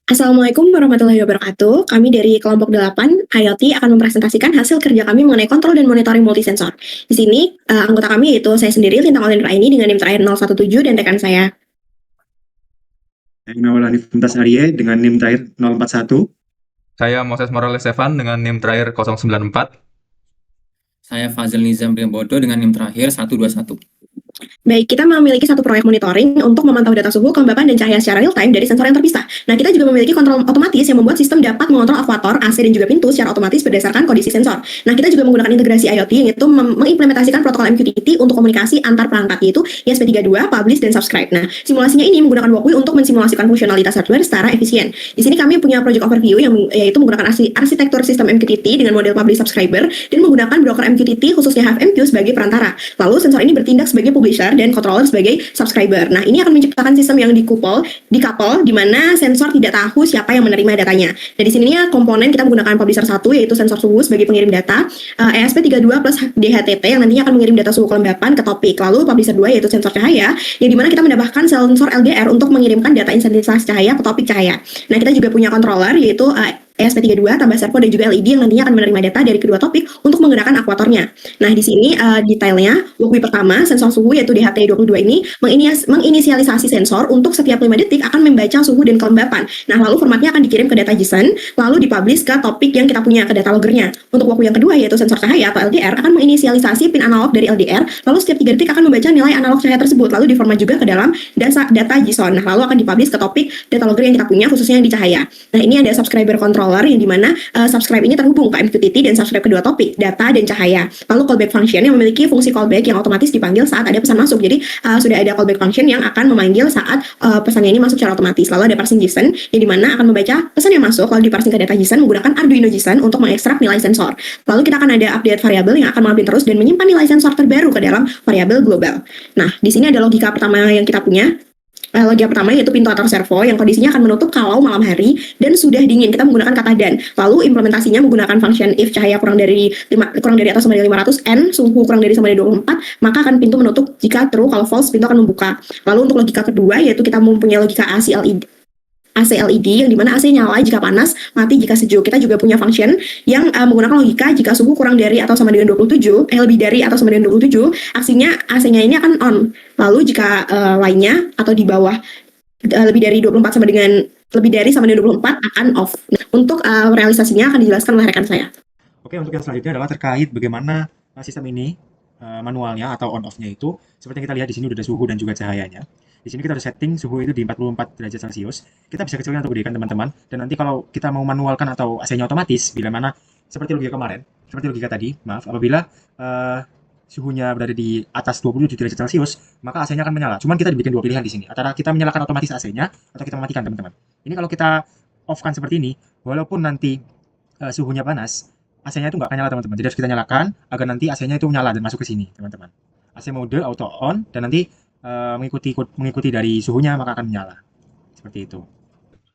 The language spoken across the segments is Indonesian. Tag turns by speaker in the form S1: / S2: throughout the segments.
S1: Assalamualaikum warahmatullahi wabarakatuh. Kami dari kelompok 8 IoT akan mempresentasikan hasil kerja kami mengenai kontrol dan monitoring multisensor. Di sini anggota kami yaitu saya sendiri Lintang Olin Raini dengan NIM terakhir 017 dan rekan saya.
S2: Saya Nawaul Hanif Mumtaz Arye dengan NIM terakhir 041.
S3: Saya Moses Morales Evan dengan NIM terakhir 094.
S4: Saya Fazil Nizam Priambodo dengan NIM terakhir 121.
S1: Baik, kita memiliki satu proyek monitoring untuk memantau data suhu, kelembapan, dan cahaya secara real time dari sensor yang terpisah. Nah, kita juga memiliki kontrol otomatis yang membuat sistem dapat mengontrol aktuator, AC, dan juga pintu secara otomatis berdasarkan kondisi sensor. Nah, kita juga menggunakan integrasi IoT yang itu mengimplementasikan protokol MQTT untuk komunikasi antar perangkat, yaitu ESP32, publish, dan subscribe. Nah, simulasinya ini menggunakan Walkui untuk mensimulasikan fungsionalitas hardware secara efisien. Di sini kami punya project overview yang yaitu menggunakan arsitektur sistem MQTT dengan model publish subscriber dan menggunakan broker MQTT khususnya HFMQ sebagai perantara. Lalu sensor ini bertindak sebagai publisher dan controller sebagai subscriber. Nah, ini akan menciptakan sistem yang dikouple di mana sensor tidak tahu siapa yang menerima datanya. Nah, di sini komponen kita menggunakan publisher 1 yaitu sensor suhu sebagai pengirim data, ESP32 plus DHTT yang nantinya akan mengirim data suhu kelembapan ke topik. Lalu publisher 2 yaitu sensor cahaya yang dimana kita menambahkan sensor LDR untuk mengirimkan data intensitas cahaya ke topik cahaya. Nah, kita juga punya controller yaitu ESP32 tambah servo dan juga LED yang nantinya akan menerima data dari kedua topik untuk menggerakkan akuatornya. Nah, di sini detailnya, Walkui pertama, sensor suhu yaitu DHT22 ini menginisialisasi sensor untuk setiap 5 detik akan membaca suhu dan kelembapan. Nah, lalu formatnya akan dikirim ke data JSON, lalu dipublish ke topik yang kita punya ke data loggernya. Untuk Walkui yang kedua yaitu sensor cahaya atau LDR akan menginisialisasi pin analog dari LDR, lalu setiap 3 detik akan membaca nilai analog cahaya tersebut, lalu diformat juga ke dalam data JSON. Nah, lalu akan dipublish ke topik data logger yang kita punya khususnya yang di cahaya. Nah, ini ada subscriber controller yang dimana subscribe ini terhubung ke MQTT dan subscribe kedua topik, data dan cahaya. Lalu callback function yang memiliki fungsi callback yang otomatis dipanggil saat ada pesan masuk. Jadi sudah ada callback function yang akan memanggil saat pesannya ini masuk secara otomatis. Lalu ada parsing JSON yang dimana akan membaca pesan yang masuk lalu diparsing ke data JSON menggunakan Arduino JSON untuk mengekstrak nilai sensor. Lalu kita akan ada update variabel yang akan mengupdate terus dan menyimpan nilai sensor terbaru ke dalam variabel global. Nah, di sini ada logika pertama yang kita punya. Logika pertama yaitu pintu atau servo yang kondisinya akan menutup kalau malam hari dan sudah dingin. Kita menggunakan kata dan. Lalu implementasinya menggunakan function if cahaya kurang dari atau sama dengan 500 n, suhu kurang dari sama dengan 24, maka akan pintu menutup. Jika true, kalau false pintu akan membuka. Lalu untuk logika kedua yaitu kita mempunyai logika AC LED yang dimana AC nyala jika panas, mati jika sejuk. Kita juga punya function yang menggunakan logika jika suhu kurang dari atau sama dengan 27, lebih dari atau sama dengan 27, aksinya AC-nya ini akan on. Lalu jika lainnya atau di bawah lebih dari 24 sama dengan 24 akan off. Nah, untuk realisasinya akan dijelaskan oleh rekan saya.
S2: Oke, untuk yang selanjutnya adalah terkait bagaimana sistem ini manualnya atau on off-nya itu. Seperti yang kita lihat di sini udah ada suhu dan juga cahayanya. Di sini kita udah setting suhu itu di 44 derajat Celcius. Kita bisa kecilkan atau gedekan teman-teman. Dan nanti kalau kita mau manualkan atau AC-nya otomatis, bila mana seperti logika tadi, apabila suhunya berada di atas 27 derajat Celcius, maka AC-nya akan menyala. Cuman kita dibikin dua pilihan di sini. Antara kita menyalakan otomatis AC-nya atau kita mematikan, teman-teman. Ini kalau kita off-kan seperti ini, walaupun nanti suhunya panas, AC-nya itu nggak akan nyala, teman-teman. Jadi harus kita nyalakan agar nanti AC-nya itu menyala dan masuk ke sini, teman-teman. AC mode auto on dan nanti mengikuti dari suhunya maka akan menyala. Seperti itu.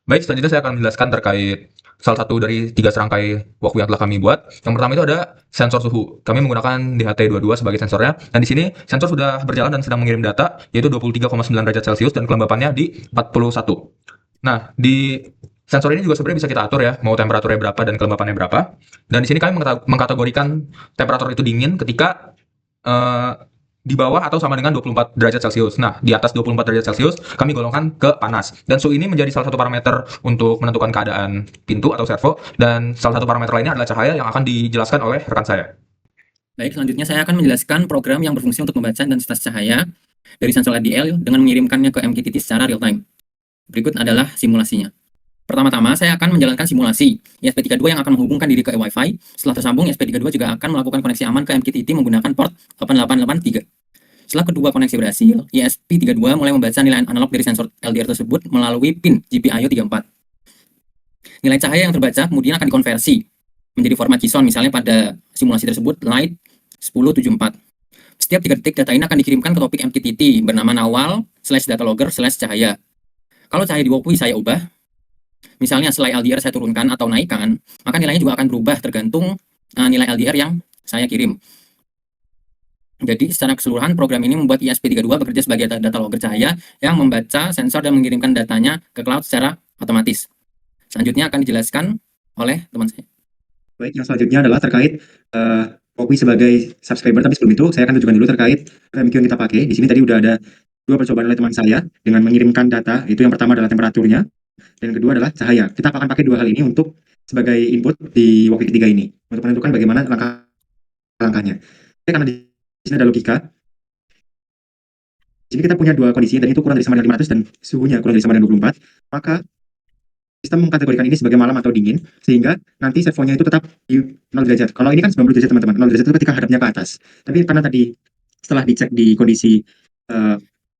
S3: Baik, selanjutnya saya akan menjelaskan terkait salah satu dari 3 serangkai Walkui yang telah kami buat. Yang pertama itu ada sensor suhu. Kami menggunakan DHT22 sebagai sensornya. Dan di sini sensor sudah berjalan dan sedang mengirim data, yaitu 23,9 derajat Celcius dan kelembapannya di 41. Nah, di sensor ini juga sebenarnya bisa kita atur ya, mau temperaturnya berapa dan kelembapannya berapa. Dan di sini kami mengkategorikan temperatur itu dingin ketika di bawah atau sama dengan 24 derajat Celcius. Nah, di atas 24 derajat Celcius, kami golongkan ke panas. Dan suhu ini menjadi salah satu parameter untuk menentukan keadaan pintu atau servo. Dan salah satu parameter lainnya adalah cahaya yang akan dijelaskan oleh rekan saya.
S4: Baik, selanjutnya saya akan menjelaskan program yang berfungsi untuk membaca intensitas cahaya dari sensor LDL dengan mengirimkannya ke MQTT secara real time. Berikut adalah simulasinya. Pertama-tama, saya akan menjalankan simulasi ESP32 yang akan menghubungkan diri ke Wi-Fi. Setelah tersambung, ESP32 juga akan melakukan koneksi aman ke MQTT menggunakan port 8883. Setelah kedua koneksi berhasil, ESP32 mulai membaca nilai analog dari sensor LDR tersebut melalui pin GPIO 34. Nilai cahaya yang terbaca kemudian akan dikonversi menjadi format JSON, misalnya pada simulasi tersebut light 1074. Setiap 3 detik data ini akan dikirimkan ke topik MQTT bernama nawal/datalogger/cahaya. Kalau cahaya di Walkui saya ubah, misalnya setelah LDR saya turunkan atau naikkan, maka nilainya juga akan berubah tergantung nilai LDR yang saya kirim. Jadi secara keseluruhan program ini membuat ESP32 bekerja sebagai data logger cahaya yang membaca sensor dan mengirimkan datanya ke cloud secara otomatis. Selanjutnya akan dijelaskan oleh teman saya.
S2: Baik, yang selanjutnya adalah terkait Poppy sebagai subscriber, tapi sebelum itu saya akan tunjukkan dulu terkait MQ yang kita pakai. Di sini tadi udah ada 2 percobaan oleh teman saya dengan mengirimkan data. Itu yang pertama adalah temperaturnya, dan yang kedua adalah cahaya. Kita akan pakai 2 hal ini untuk sebagai input di walkthrough ketiga ini untuk menentukan bagaimana langkah-langkahnya. Oke, karena di sini ada logika. Di sini kita punya 2 kondisi, dan itu kurang dari sama dengan 500 dan suhunya kurang dari sama dengan 24, maka sistem mengkategorikan ini sebagai malam atau dingin, sehingga nanti servonya itu tetap di 0 derajat. Kalau ini kan 90 derajat teman-teman, 0 derajat itu ketika hadapnya ke atas. Tapi karena tadi setelah dicek di kondisi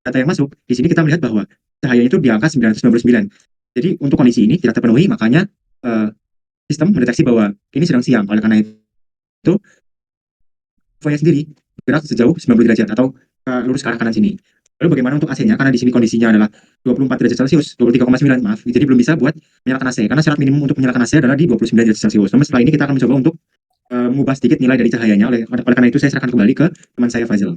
S2: data yang masuk, di sini kita melihat bahwa cahayanya itu di angka 999. Jadi untuk kondisi ini tidak terpenuhi, makanya sistem mendeteksi bahwa ini sedang siang. Oleh karena itu, servonya sendiri bergerak sejauh 90 derajat atau lurus ke arah kanan sini. Lalu bagaimana untuk AC-nya? Karena di sini kondisinya adalah 24 derajat Celcius, 23,9 maaf, jadi belum bisa buat menyalakan AC. Karena syarat minimum untuk menyalakan AC adalah di 29 derajat Celcius. Namun setelah ini kita akan mencoba untuk mengubah sedikit nilai dari cahayanya. Oleh karena itu saya serahkan kembali ke teman saya Fazil.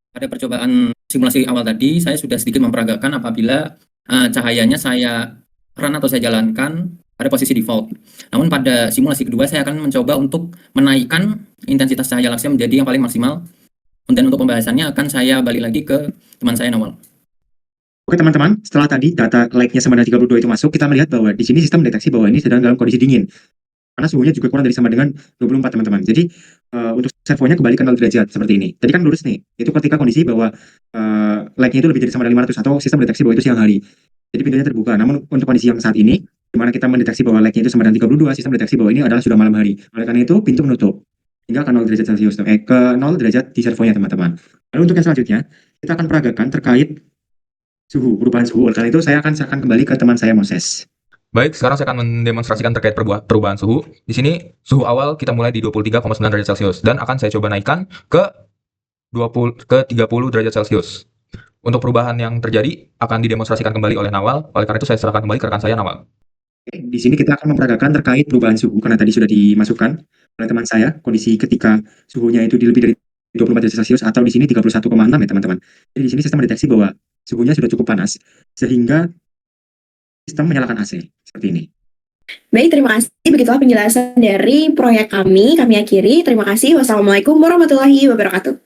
S4: Pada percobaan simulasi awal tadi, saya sudah sedikit memperagakan apabila cahayanya saya run atau saya jalankan pada posisi default. Namun pada simulasi kedua, saya akan mencoba untuk menaikkan intensitas cahaya Luxia menjadi yang paling maksimal. Dan untuk pembahasannya akan saya balik lagi ke teman saya Nawal.
S2: Oke teman-teman, setelah tadi data like-nya sama dengan 32 itu masuk, kita melihat bahwa di sini sistem mendeteksi bahwa ini sedang dalam kondisi dingin. Karena suhunya juga kurang dari sama dengan 24 teman-teman. Jadi untuk servonya kembali ke 0 derajat seperti ini. Tadi kan lurus nih, itu ketika kondisi bahwa like-nya itu lebih dari sama dengan 500 atau sistem mendeteksi bahwa itu siang hari. Jadi pintunya terbuka. Namun untuk kondisi yang saat ini, di mana kita mendeteksi bahwa like-nya itu sama dengan 32, sistem mendeteksi bahwa ini adalah sudah malam hari. Oleh karena itu pintu menutup hingga ke 0 derajat Celcius, ke 0 derajat di servonya teman-teman. Lalu untuk yang selanjutnya, kita akan peragakan terkait suhu, perubahan suhu. Oleh karena itu saya akan serahkan kembali ke teman saya Moses.
S3: Baik, sekarang saya akan mendemonstrasikan terkait perubahan suhu. Di sini suhu awal kita mulai di 23,9 derajat Celcius dan akan saya coba naikkan ke 30 derajat Celcius. Untuk perubahan yang terjadi akan didemonstrasikan kembali oleh Nawal. Oleh karena itu saya serahkan kembali ke rekan saya Nawal.
S2: Oke, di sini kita akan memperagakan terkait perubahan suhu karena tadi sudah dimasukkan oleh teman saya kondisi ketika suhunya itu di lebih dari 24 derajat Celcius atau di sini 31,6 ya teman-teman. Jadi di sini sistem mendeteksi bahwa suhunya sudah cukup panas sehingga sistem menyalakan AC seperti ini.
S1: Baik, terima kasih. Begitulah penjelasan dari proyek kami akhiri. Terima kasih. Wassalamualaikum warahmatullahi wabarakatuh.